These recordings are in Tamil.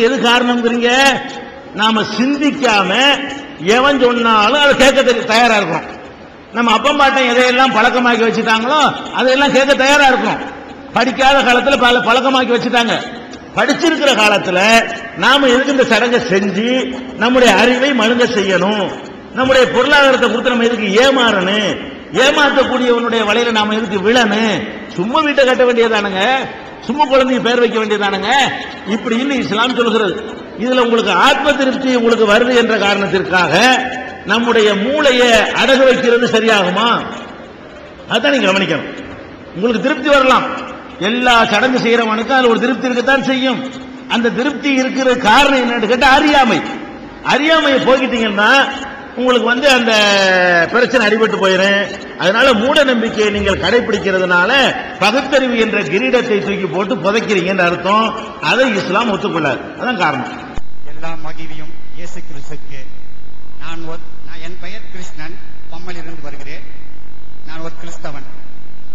எது காரணம்ங்கிறீங்க? நாம சிந்திக்காம எவன் சொன்னாலும் அதை கேட்க தயாரா இருக்கிறோம். நம்ம அப்பம் பாட்டம் எதையெல்லாம் பழக்கமாக்கி வச்சுட்டாங்களோ அதையெல்லாம் கேட்க தயாரா இருக்கிறோம். படிக்காத காலத்துல பழக்கமாக்கி வச்சுட்டாங்க. படிச்சிருக்கிற காலத்துல நாம எதுக்கு இந்த சடங்கை செஞ்சு நம்முடைய அறிவை மழுங்க செய்யணும்? நம்முடைய பொருளாதாரத்தை கொடுத்து நம்ம எதுக்கு ஏமாறணும்? ஏமாற்றக்கூடியவனுடைய வலையில நாம எதுக்கு விழணும்? சும்மா வீட்டை கட்ட வேண்டியதானுங்க, சும்மா குழந்தைய பேர் வைக்க வேண்டியதானுங்க. இப்படின்னு இஸ்லாம் சொல்கிறது. இதுல உங்களுக்கு ஆத்ம திருப்தி உங்களுக்கு வருது என்ற காரணத்திற்காக நம்முடைய மூளையை அடகு வைக்கிறது சரியாகுமா? அதான் நீங்க கவனிக்கணும். உங்களுக்கு திருப்தி வரலாம், எல்லா சடங்கு செய்யறவனுக்கு அதுல ஒரு திருப்தி இருக்கத்தான் செய்யும். அந்த திருப்தி இருக்கிற காரணம் என்னன்னு கேட்டா அறியாமையை போக்கிட்டீங்கன்னா உங்களுக்கு அந்த பிரச்சனை அடிபட்டு போயிடும். அதனால மூட நம்பிக்கையை நீங்கள் கடைபிடிக்கிறதுனால பகுத்தறிவு என்ற கிரீடத்தை தூக்கி போட்டு புதைக்கிறீங்க என்ற அர்த்தம். அதை இஸ்லாம் ஒத்துக்கொள்ளாது. அதான் காரணம். எல்லா மகிழ்ச்சியும் இயேசு கிறிஸ்துவுக்கு. என் பெயர் கிருஷ்ணன், பம்மலிருந்து வருகிறேன். நான் ஒரு கிறிஸ்தவன்.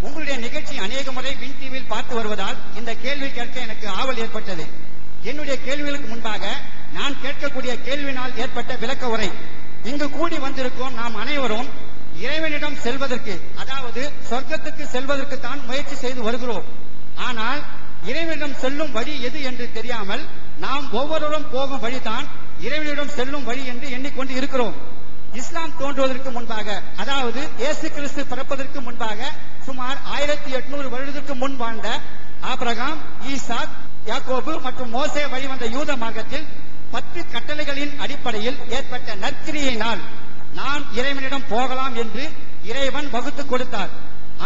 உங்களுடைய நிகழ்ச்சி அநேக முறை வின் டிவியில் பார்த்து வருவதால் இந்த கேள்வி கேட்க எனக்கு ஆவல் ஏற்பட்டது. என்னுடைய கேள்விகளுக்கு முன்பாக நான் கேட்கக்கூடிய கேள்வினால் ஏற்பட்ட விளக்க உரை. இங்கு கூடி வந்திருக்கும் நாம் அனைவரும் இறைவனிடம் செல்வதற்கு, அதாவது சொர்க்கத்துக்கு செல்வதற்கு தான் முயற்சி செய்து வருகிறோம். ஆனால் இறைவனிடம் செல்லும் வழி எது என்று தெரியாமல் நாம் ஒவ்வொருவரும் போகும் வழிதான் இறைவனிடம் செல்லும் வழி என்று எண்ணிக்கொண்டு இருக்கிறோம். இஸ்லாம் தோன்றுவதற்கு முன்பாக, அதாவது இயேசு கிறிஸ்து பிறப்பதற்கு முன்பாக சுமார் 1800 வருடத்திற்கு முன் வாழ்ந்த ஆபிரகாம், ஈசாக், யாக்கோபு மற்றும் மோசே வழிவந்த யூத மார்க்கத்தில் 10 கட்டளைகளின் அடிப்படையில் ஏற்பட்ட நற்கிரியினால் நாம் இறைவனிடம் போகலாம் என்று இறைவன் வகுத்து கொடுத்தார்.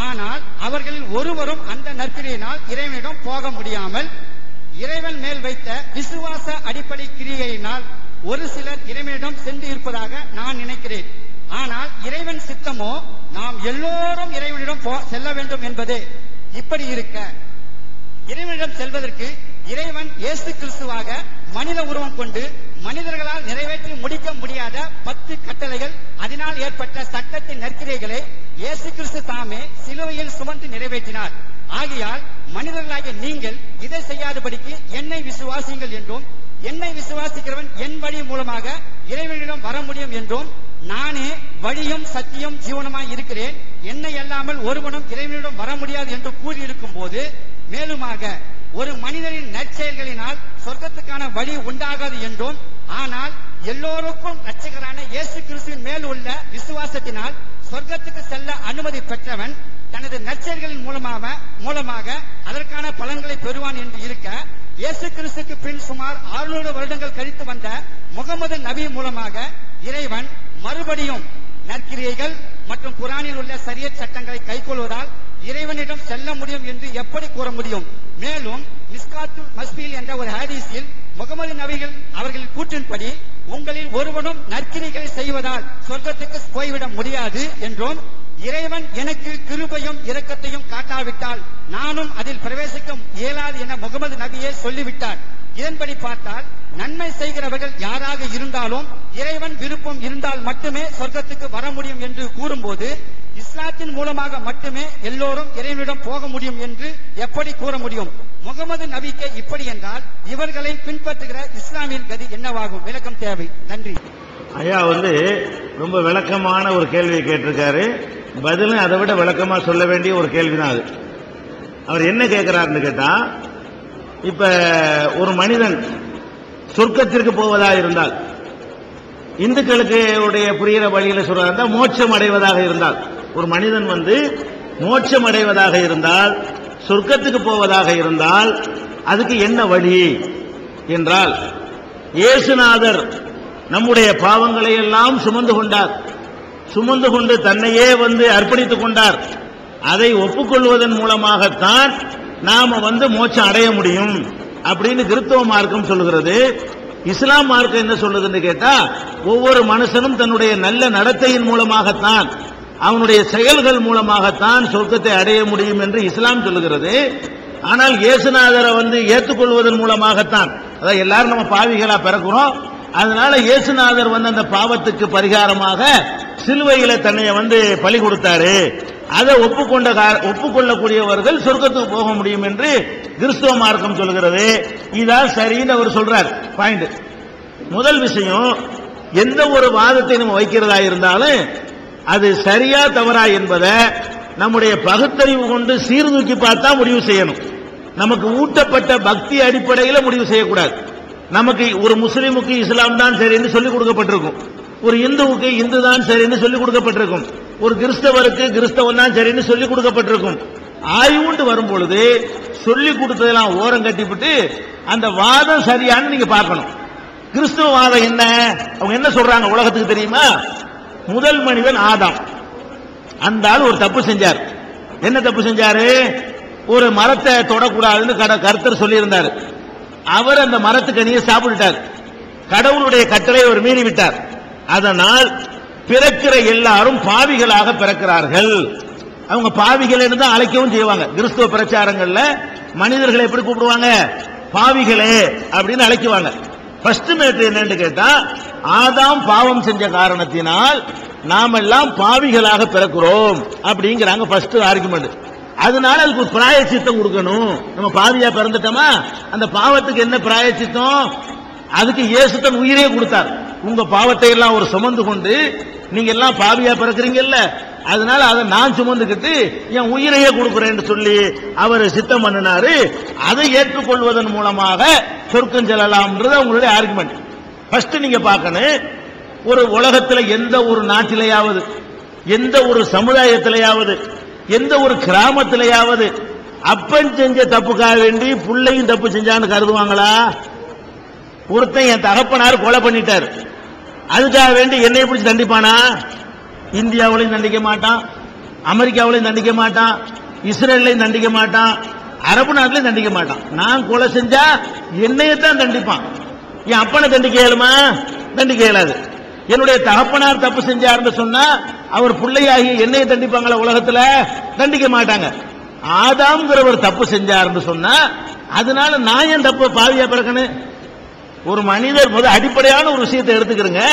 ஆனால் அவர்களில் ஒருவரும் அந்த நற்கிரியினால் இறைவனிடம் போக முடியாமல் இறைவன் மேல் வைத்த விசுவாச அடிப்படை கிரியையினால் ஒரு சிலர் இறைவனிடம் சென்று இருப்பதாக நான் நினைக்கிறேன். ஆனால் இறைவன் சித்தமோ நாம் எல்லோரும் இறைவனிடம் செல்ல வேண்டும் என்பதே. இப்படி இருக்க இறைவனிடம் செல்வதற்கு இறைவன் இயேசு கிறிஸ்துவாக மனித உருவம் கொண்டு மனிதர்களால் நிறைவேற்றி முடிக்க முடியாத 10 கட்டளைகள், அதனால் ஏற்பட்ட சட்டத்தின் நற்கிரைகளை இயேசு கிறிஸ்து தாமே சிலுவையில் சுமந்து நிறைவேற்றினார். ஆகையால் மனிதர்களாகிய நீங்கள் இதை செய்யாதபடிக்கு என்னை விசுவாசியுங்கள் என்றும், என்னை விசுவாசிக்கிறவன் என் வழி மூலமாக இறைவனிடம் வர முடியும் என்றும், நானே வழியும் சத்தியம் ஜீவனமாய் இருக்கிறேன், என்னை அல்லாமல் ஒருவனும் இறைவனிடம் வர முடியாது என்று கூறியிருக்கும் போது, மேலுமாக ஒரு மனிதனின் நற்செயல்களினால் சொர்க்கத்துக்கான வழி உண்டாகாது என்றும், ஆனால் எல்லோருக்கும் இரட்சகரான இயேசு கிறிஸ்துவின் மேல் உள்ள விசுவாசத்தினால் சொர்க்கத்துக்கு செல்ல அனுமதி பெற்றவன் தனது நற்செயல்களின் மூலமாக அதற்கான பலன்களை பெறுவான் என்று இருக்க, இயேசு கிறிஸ்துக்கு பின் சுமார் 600 வருடங்கள் கழித்து வந்த முகமது நபி மூலமாக இறைவன் மறுபடியும் நற்கிரியைகள் மற்றும் குரானில் உள்ள ஷரியத் சட்டங்களை கைக்கொள்வதால் இறைவனிடம் செல்ல முடியும் என்று எப்படி கூற முடியும்? மேலும் மிஸ்காத்துல் மஸ்பீல் என்ற ஒரு ஹதீஸில் முகமது நபிகள் அவர்களின் கூற்றின்படி உங்களில் ஒருவனும் நற்கிரிகளை செய்வதால் சொர்க்கத்துக்கு போய்விட முடியாது என்றும், இறைவன் எனக்கு கிருபையும் இரக்கத்தையும் காட்டாவிட்டால் நானும் அதில் பிரவேசிக்க இயலாது என முகமது நபியே சொல்லிவிட்டார். இதன்படி பார்த்தால் நன்மை செய்கிறவர்கள் யாராக இருந்தாலும் இறைவன் விருப்பம் இருந்தால் மட்டுமே சொர்க்கத்துக்கு வர முடியும் என்று கூறும்போது, இஸ்லாத்தின் மூலமாக மட்டுமே எல்லோரும் இறைவனிடம் போக முடியும் என்று எப்படி கூற முடியும்? முகமது நபிக்கு இப்படி என்றால் இவர்களை பின்பற்றுகிற இஸ்லாமின் கதி என்னவாகும்? விளக்கம் தேவை. நன்றி. ஐயா ரொம்ப விளக்கமான ஒரு கேள்வியை கேட்டிருக்காரு. பதிலும் அதை விட விளக்கமா சொல்ல வேண்டிய ஒரு கேள்விதான் அது. அவர் என்ன கேட்கிறாருன்னு கேட்டா, இப்ப ஒரு மனிதன் சொர்க்கத்திற்கு போவதாக இருந்தால், இந்துக்களுக்கு உடைய புரிகிற வழியில சொல்றதா மோட்சம் அடைவதாக இருந்தால், ஒரு மனிதன் மோட்சம் அடைவதாக இருந்தால், சொர்க்கத்துக்கு போவதாக இருந்தால் அதுக்கு என்ன வழி என்றால், இயேசுநாதர் நம்முடைய பாவங்களை எல்லாம் சுமந்து கொண்டார், சுமந்து கொண்டு தன்னையே அர்ப்பணித்துக் கொண்டார். அதை ஒப்புக்கொள்வதன் மூலமாகத்தான் நாம மோட்சம் அடைய முடியும் அப்படின்னு கிறிஸ்தவ மார்க்கம் சொல்லுகிறது. இஸ்லாம் மார்க்கம் என்ன சொல்லுதுன்னு கேட்டா, ஒவ்வொரு மனுஷனும் தன்னுடைய நல்ல நடத்தையின் மூலமாகத்தான், அவனுடைய செயல்கள் மூலமாகத்தான் சொர்க்கத்தை அடைய முடியும் என்று இஸ்லாம் சொல்லுகிறது. ஆனால் இயேசுநாதரை ஏற்றுக்கொள்வதன் மூலமாகத்தான், அதாவது எல்லாரும் நம்ம பாவிகளா பிறக்கிறோம், அதனால இயேசுநாதர் அந்த பாவத்துக்கு பரிகாரமாக சிலுவையில தன்னை பலி கொடுத்தாரு, அதை ஒப்புக்கொள்ளக்கூடியவர்கள் சொர்க்கத்துக்கு போக முடியும் என்று கிறிஸ்தவ மார்க்கம் சொல்கிறது. இதான் சரின்னு அவர் சொல்றார். பாயிண்ட். முதல் விஷயம், எந்த ஒரு வாதத்தை நம்ம வைக்கிறதா இருந்தாலும் அது சரியா தவறா என்பதை நம்முடைய பகுத்தறிவு கொண்டு சீர்தூக்கி பார்த்தா முடிவு செய்யணும். நமக்கு ஊட்டப்பட்ட பக்தி அடிப்படையில் முடிவு செய்யக்கூடாது. நமக்கு ஒரு முஸ்லிமுக்கு இஸ்லாம் தான் சரின்னு சொல்லிக் கொடுக்கப்பட்டிருக்கும், ஒரு இந்துவுக்கு இந்து தான் சரின்னு சொல்லிக் கொடுக்கப்பட்டிருக்கும், ஒரு கிறிஸ்தவருக்கு கிறிஸ்தவன் தான் சரின்னு சொல்லிக் கொடுக்கப்பட்டிருக்கும். ஆய்வுண்டு வரும் பொழுது சொல்லிக் கொடுத்ததெல்லாம் ஓரம் கட்டிவிட்டு அந்த வாதம் சரியான்னு நீங்க பார்க்கணும். கிறிஸ்துவ வாதம் என்ன, அவங்க என்ன சொல்றாங்க உலகத்துக்கு தெரியுமா? முதல் மனிதன் ஆதாம், அந்த ஆள் ஒரு தப்பு செஞ்சார். என்ன தப்பு செஞ்சாரு? ஒரு மரத்தை தொடக்கூடாதுன்னு கர்த்தர் சொல்லி இருந்தார். அவர் அந்த மரத்துக்கனியை சாப்பிட்டார். கடவுளுடைய கட்டளை அவர் மீறி விட்டார். அதனால் பிறக்கிற எல்லாரும் பாவிகளாக பிறக்கிறார்கள். அவங்க பாவிகள் தான் அழைக்கவும் செய்வாங்க. கிறிஸ்துவ பிரச்சாரங்கள்ல மனிதர்களை எப்படி கூப்பிடுவாங்க? பாவிகளே அப்படின்னு அழைக்குவாங்க. ஃபர்ஸ்ட் மேட்டர் என்னன்னு கேட்டா, ஆதாம் பாவம் செஞ்ச காரணத்தினால் நாம் எல்லாம் பாவிகளாக பிறக்கிறோம் அப்படிங்கிறாங்க ஃபர்ஸ்ட் ஆர்குமெண்ட். அதனால அதுக்கு ஒரு பிராயச்சித்தம் கொடுக்கணும். நம்ம பாவியா பிறந்துட்டோமா, அந்த பாவத்துக்கு என்ன பிராயச்சித்தம்? அதுக்கு இயேசு தன் உயிரே கொடுத்தார். உங்க பாவத்தை எல்லாம் ஒரு சுமந்து கொண்டு நீங்க எல்லாம் பாவியா பிறக்கிறீங்கல்ல, அதனால அதை நான் சுமந்துக்கிட்டு என் உயிரையே கொடுக்கிறேன்னு சொல்லி அவர் சித்தம் பண்ணினாரு. அதை ஏற்றுக்கொள்வதன் மூலமாக சொர்க்கம் செல்லலாம்ன்றது உங்களுடைய ஆர்குமெண்ட். ஃபர்ஸ்ட் நீங்க பார்க்கணும், ஒரு உலகத்தில் எந்த ஒரு நாட்டிலேயாவது, எந்த ஒரு சமுதாயத்திலேயாவது, எந்த ஒரு கிராமத்திலேயாவது அப்பன் செஞ்ச தப்புக்காக வேண்டி புள்ளையும் தப்பு செஞ்சான்னு கருதுவாங்களா? ஒருத்தன் என் தகப்பனார் கொலை பண்ணிட்டார், அதுக்காக வேண்டி என்னை பிடிச்சி தண்டிப்பானா? இந்தியாவிலையும் தண்டிக்க மாட்டான், அமெரிக்காவிலையும் தண்டிக்க மாட்டான், இஸ்ரேலையும் தண்டிக்க மாட்டான், அரபு நாட்டிலையும் தண்டிக்க மாட்டான். நான் கொலை செஞ்சா என்னையத்தான் தண்டிப்பான். என் அப்பனை தண்டிக்க இயலுமா? தண்டிக்க இயலாது. என்னுடைய தகப்பனார் தப்பு செஞ்சாருன்னு சொன்னா அவர் பிள்ளையாகி என்னைய தண்டிப்பாங்களா? உலகத்துல தண்டிக்க மாட்டாங்க. ஆதாம்ங்கிறவர் தப்பு செஞ்சாருன்னு சொன்னா அதனால நான் ஏன் தப்பு பாவியா பிறக்கணும்? ஒரு மனிதர் முதல் அடிப்படையான ஒரு விஷயத்தை எடுத்துக்கிறங்க.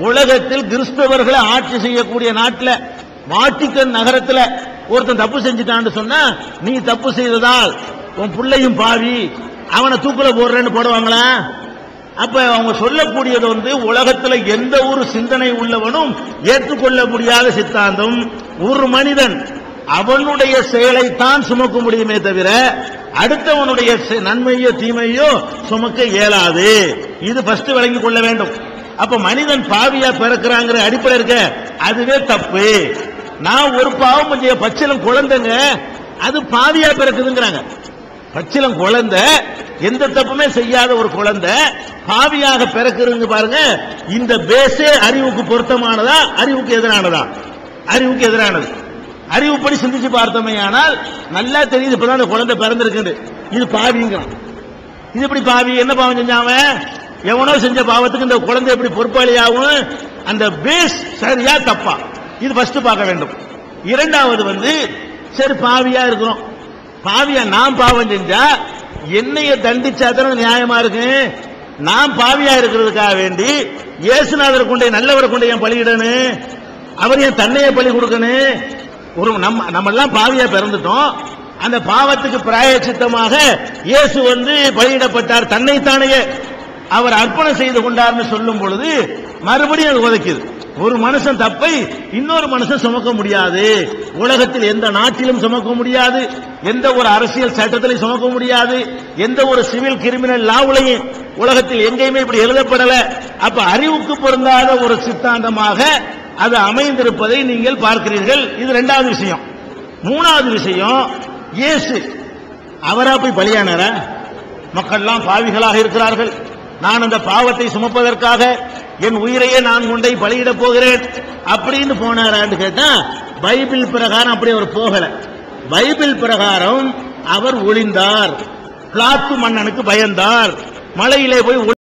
உலகத்தில் கிறிஸ்தவர்களை ஆட்சி செய்யக்கூடிய நாட்டில் வாட்டிக்கன் நகரத்தில் ஒருத்தன் தப்பு செஞ்சுட்டான்னு சொன்னா, நீ தப்பு செய்ததால் உன் பிள்ளையும் பாவி, அவனை தூக்குல போடுறேன்னு போடுவாங்களா? அப்ப அவங்க சொல்லக்கூடியது உலகத்தில் எந்த ஒரு சிந்தனை உள்ளவனும் ஏற்றுக்கொள்ள முடியாத சித்தாந்தம். ஒரு மனிதன் அவனுடைய செயலைத்தான் சுமக்க முடியுமே தவிர அடுத்தவனுடைய நன்மையோ தீமையோ சுமக்க இயலாது. இது ஃபர்ஸ்ட் விளங்கிக் கொள்ள வேண்டும். அப்ப மனிதன் பாவியா பிறக்கிறாங்கிற அடிப்படை இருக்க, அதுவே தப்பு. நான் ஒரு பாவம் செஞ்ச பச்சிலம் குழந்தைங்க, அது பாவியா பிறக்குதுங்கிறாங்க. பச்சிலம் குழந்தை, எந்த தப்புமே செய்யாத ஒரு குழந்தை பாவியாக பிறக்குதுங்க பாருங்க. இந்த பேஸே அறிவுக்கு பொருத்தமானதா, அறிவுக்கு எதிரானதா? அறிவுக்கு எதிரானது. அறிவுப்படி சிந்திச்சு பார்த்தோமே ஆனால் நல்லா தெரியுது. இப்பதான் அந்த குழந்தை பிறந்திருக்கு, இது பாவிங்கிறான். இது எப்படி பாவி? என்ன பாவம் செஞ்சாவ? எவனோ செஞ்ச பாவத்துக்கு இந்த குழந்தை எப்படி பொறுப்பாளியாகும்? அந்த பேஸ் சரியா தப்பா? இது ஃபர்ஸ்ட் பார்க்க வேண்டும். இரண்டாவது சரி பாவியா இருக்கிறோம், பாவியா நான் பாவம் செஞ்சா என்னைய தண்டிச்சா தானே நியாயமா இருக்கு. நான் பாவியா இருக்கிறதுக்காக வேண்டி இயேசுநாதரை கொண்டே நல்லவரை கொண்டே என் பலியிடணும், அவர் என் தன்னையே பலி கொடுக்கணும். ஒரு நம்ம எல்லாம் பாவியா பிறந்துட்டோம், அந்த பாவத்துக்கு பிராயச்சித்தமாக இயேசு பலியிடப்பட்டார், தன்னைத்தானே அவர் அர்ப்பணம் செய்து கொண்டார்னு சொல்லும் பொழுது மறுபடியும் அது உதைக்குது. ஒரு மனுஷன் தப்பை இன்னொரு மனுஷன் சுமக்க முடியாது. உலகத்தில் எந்த நாட்டிலும் சுமக்க முடியாது, எந்த ஒரு அரசியல் சட்டத்திலையும் சுமக்க முடியாது, எந்த ஒரு சிவில் கிரிமினல் லாவுலையும் உலகத்தில் எங்கேயுமே இப்படி எழுதப்படல. அப்ப அறிவுக்கு பொருந்தாத ஒரு சித்தாந்தமாக அது அமைந்திருப்பதை நீங்கள் பார்க்கிறீர்கள். இது இரண்டாவது விஷயம். மூணாவது விஷயம், இயேசு அவரா போய் பலியானாரா? மக்கள்லாம் பாவிகளாக இருக்கிறார்கள், நான் அந்த பாவத்தை சுமப்பதற்காக என் உயிரையே நான் கொண்டே பலியிட போகிறேன் அப்படின்னு போனாரான்னு கேட்டா பைபிள் பிரகாரம் அப்படி அவர் போகல. பைபிள் பிரகாரம் அவர் ஒளிந்தார், பிளாத்து மன்னனுக்கு பயந்தார், மலையிலே போய்